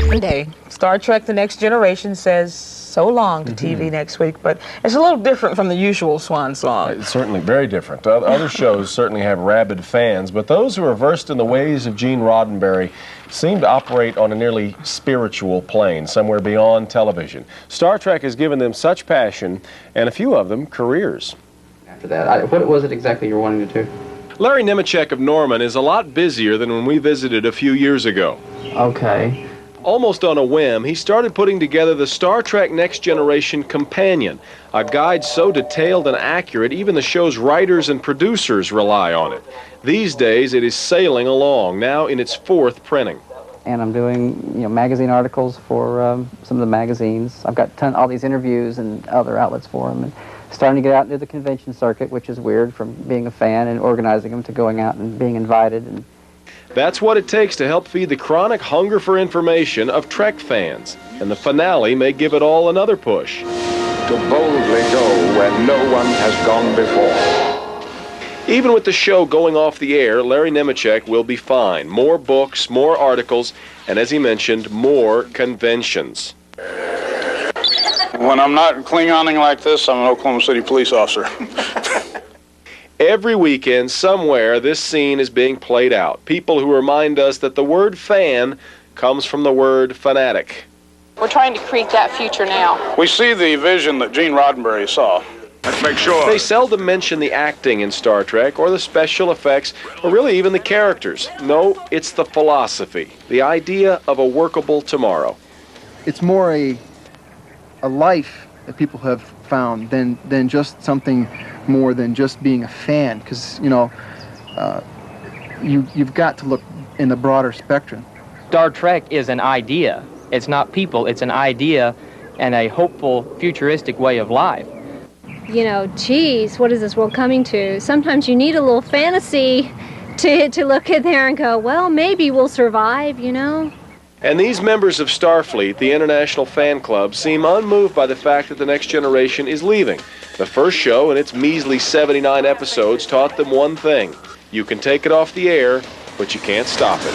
Monday, Star Trek: The Next Generation says so long to TV next week, but it's a little different from the usual swan song. It's certainly very different. Other shows certainly have rabid fans, but those who are versed in the ways of Gene Roddenberry seem to operate on a nearly spiritual plane, somewhere beyond television. Star Trek has given them such passion, and a few of them careers. After that, what was it exactly you were wanting to do? Larry Nemecek of Norman is a lot busier than when we visited a few years ago. Okay. Almost on a whim, he started putting together the Star Trek Next Generation Companion, a guide so detailed and accurate even the show's writers and producers rely on it. These days it is sailing along, now in its 4th printing. And I'm doing, magazine articles for some of the magazines. I've got all these interviews and other outlets for them, and starting to get out into the convention circuit, which is weird, from being a fan and organizing them to going out and being invited. And that's what it takes to help feed the chronic hunger for information of Trek fans, and the finale may give it all another push. To boldly go where no one has gone before. Even with the show going off the air, Larry Nemecek will be fine. More books, more articles, and as he mentioned, more conventions. When I'm not Klingoning like this, I'm an Oklahoma City police officer. Every weekend, somewhere, this scene is being played out. People who remind us that the word fan comes from the word fanatic. We're trying to create that future now. We see the vision that Gene Roddenberry saw. Let's make sure. They seldom mention the acting in Star Trek, or the special effects, or really even the characters. No, it's the philosophy, the idea of a workable tomorrow. It's more a life that people have found than just something more than just being a fan, because you've got to look in the broader spectrum. Star Trek is an idea. It's not people. It's an idea and a hopeful, futuristic way of life. Geez, what is this world coming to? Sometimes you need a little fantasy to look in there and go, well, maybe we'll survive, And these members of Starfleet, the International Fan Club, seem unmoved by the fact that the Next Generation is leaving. The first show, in its measly 79 episodes, taught them one thing. You can take it off the air, but you can't stop it.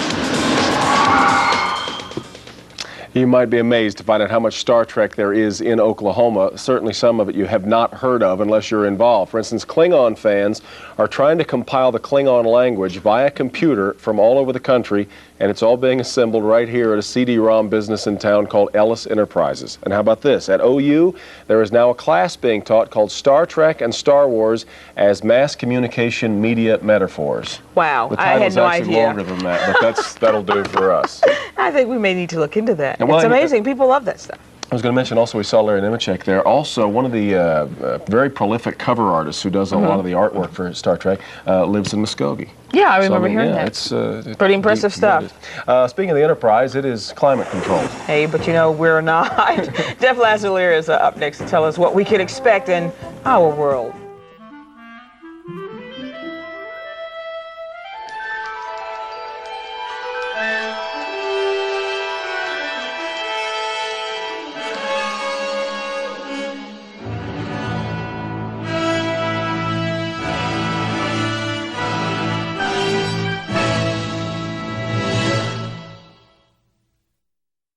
You might be amazed to find out how much Star Trek there is in Oklahoma. Certainly some of it you have not heard of unless you're involved. For instance, Klingon fans are trying to compile the Klingon language via computer from all over the country, and it's all being assembled right here at a CD-ROM business in town called Ellis Enterprises. And how about this? At OU, there is now a class being taught called Star Trek and Star Wars as Mass Communication Media Metaphors. Wow, The I had title's no actually idea. longer than that, but that'll do for us. I think we may need to look into that. Well, It's amazing. People love that stuff. I was going to mention also we saw Larry Nemecek there. Also, one of the very prolific cover artists who does a lot of the artwork for Star Trek lives in Muskogee. Yeah, I remember hearing that. It's pretty impressive stuff. Speaking of the Enterprise, it is climate controlled. Hey, but we're not. Jeff Lazarlier is up next to tell us what we could expect in our world.